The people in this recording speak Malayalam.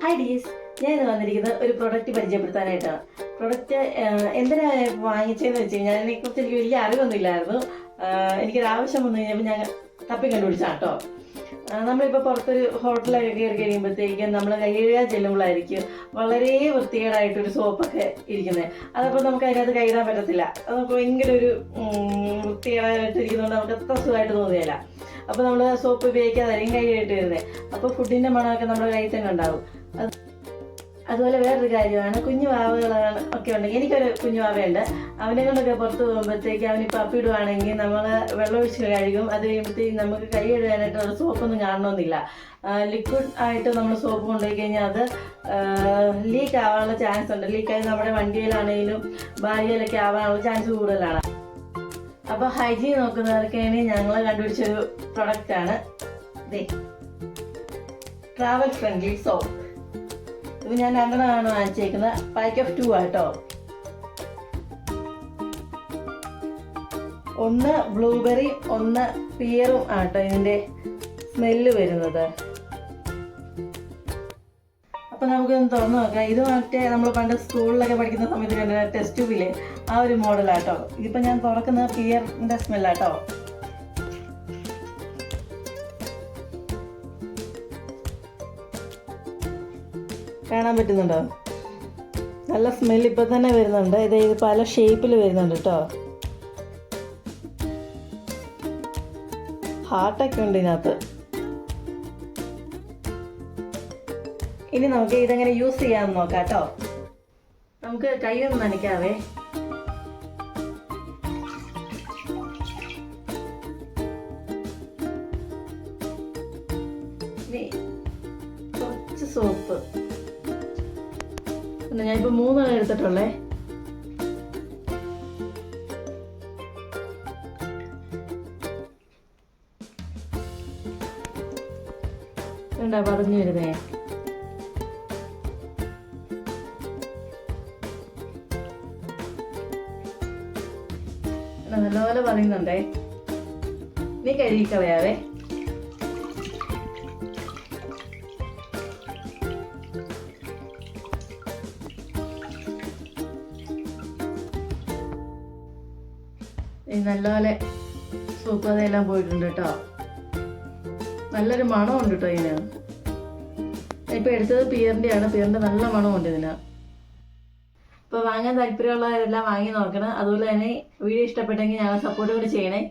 ഹായ് ഡീസ്, ഞാൻ ഇന്ന് വന്നിരിക്കുന്നത് ഒരു പ്രൊഡക്റ്റ് പരിചയപ്പെടുത്താനായിട്ടാണ്. പ്രൊഡക്റ്റ് എന്തിനാ വാങ്ങിച്ചതെന്ന് വെച്ച് കഴിഞ്ഞാൽ അതിനെക്കുറിച്ച് എനിക്ക് വലിയ അറിവൊന്നും ഇല്ലായിരുന്നു. എനിക്കൊരു ആവശ്യം വന്നു കഴിഞ്ഞപ്പോൾ ഞാൻ തപ്പി കണ്ടുപിടിച്ചാണ് കേട്ടോ. നമ്മളിപ്പോൾ പുറത്തൊരു ഹോട്ടലൊക്കെ കയറി കഴിയുമ്പോഴത്തേക്കും നമ്മൾ കൈ കഴുകാൻ ചെല്ലുമ്പോഴായിരിക്കും വളരെ വൃത്തികേടായിട്ടൊരു സോപ്പൊക്കെ ഇരിക്കുന്നത്. അതപ്പോൾ നമുക്ക് അതിനകത്ത് കഴുകാൻ പറ്റത്തില്ല. അത് നമുക്ക് ഭയങ്കര ഒരു വൃത്തികേടായിട്ട് ഇരിക്കുന്നതുകൊണ്ട് നമുക്ക് അത്ര സുഖമായിട്ട് തോന്നുകയില്ല. അപ്പോൾ നമ്മൾ സോപ്പ് ഉപയോഗിക്കാതായിരിക്കും കൈ കഴുകിയിട്ട് വരുന്നത്. അപ്പോൾ ഫുഡിൻ്റെ മണമൊക്കെ നമ്മുടെ കയ്യിൽ തന്നെ ഉണ്ടാവും. അതുപോലെ വേറൊരു കാര്യമാണ്, കുഞ്ഞു വാവകളാണ് ഒക്കെ ഉണ്ടെങ്കിൽ, എനിക്കൊരു കുഞ്ഞു വാവയുണ്ട്. അവനെ കൊണ്ടൊക്കെ പുറത്ത് പോകുമ്പോഴത്തേക്ക് അവനിപ്പോൾ അപ്പിടുവാണെങ്കിൽ നമ്മൾ വെള്ളമൊഴിച്ച് കഴുകും. അത് കഴിയുമ്പോഴത്തേക്കും നമുക്ക് കൈ കഴുകാനായിട്ട് സോപ്പൊന്നും കാണണമെന്നില്ല. ലിക്വിഡ് ആയിട്ട് നമ്മൾ സോപ്പ് കൊണ്ടുപോയി കഴിഞ്ഞാൽ അത് ലീക്ക് ആവാനുള്ള ചാൻസ് ഉണ്ട്. ലീക്കായി നമ്മുടെ വണ്ടിയിലാണെങ്കിലും ഭാര്യയിലൊക്കെ ആവാനുള്ള ചാൻസ് കൂടുതലാണ്. അപ്പോൾ ഹൈജീൻ നോക്കുന്നവർക്കാണ് ഞങ്ങൾ കണ്ടുപിടിച്ചൊരു പ്രൊഡക്റ്റാണ് ട്രാവൽ ഫ്രണ്ട്ലി സോപ്പ്. ഇത് ഞാൻ 2 വാങ്ങിച്ചേക്കുന്നത്. പാക്ക് ഓഫ് 2 ആട്ടോ. ഒന്ന് ബ്ലൂബെറി, ഒന്ന് പിയറും ആട്ടോ ഇതിൻ്റെ സ്മെല്ല് വരുന്നത്. അപ്പം നമുക്കൊന്ന് തുറന്നു നോക്കാം. ഇത് മറ്റേ നമ്മൾ പണ്ട് സ്കൂളിലൊക്കെ പഠിക്കുന്ന സമയത്ത് കണ്ട ടെസ്റ്റ് ട്യൂബില് ആ ഒരു മോഡലാട്ടോ. ഇതിപ്പോൾ ഞാൻ തുറക്കുന്നത് പിയറിൻ്റെ സ്മെല്ലാട്ടോ. കാണാൻ പറ്റുന്നുണ്ടോ? നല്ല സ്മെല്ല് ഇപ്പം തന്നെ വരുന്നുണ്ട്. ഇത് പല ഷേപ്പിൽ വരുന്നുണ്ട് കേട്ടോ. ഹാർട്ടൊക്കെ ഉണ്ട് ഇതിനകത്ത്. ഇനി നമുക്ക് ഇതെങ്ങനെ യൂസ് ചെയ്യാമെന്ന് നോക്കാം കേട്ടോ. നമുക്ക് കൈയൊന്നും നനയ്ക്കാവേ. ഇനി കുറച്ച് സോപ്പ്. ഞാനിപ്പോൾ 3 എടുത്തിട്ടുള്ളേ. എന്താ പറഞ്ഞു വരുന്നേ? നല്ലപോലെ പറയുന്നുണ്ടേ. നീ കഴുകിക്കളയാവേ. നല്ലപോലെ സൂപ്പ് അതെല്ലാം പോയിട്ടുണ്ട് കേട്ടോ. നല്ലൊരു മണമുണ്ട് കേട്ടോ ഇതിന്. ഇപ്പം എടുത്തത് പിയറിൻ്റെയാണ്. പിയറിൻ്റെ നല്ല മണമുണ്ട് ഇതിന്. ഇപ്പോൾ വാങ്ങാൻ താല്പര്യമുള്ളവരെല്ലാം വാങ്ങി നോക്കണം. അതുപോലെ തന്നെ വീഡിയോ ഇഷ്ടപ്പെട്ടെങ്കിൽ ഞങ്ങളെ സപ്പോർട്ട് കൂടി ചെയ്യണേ.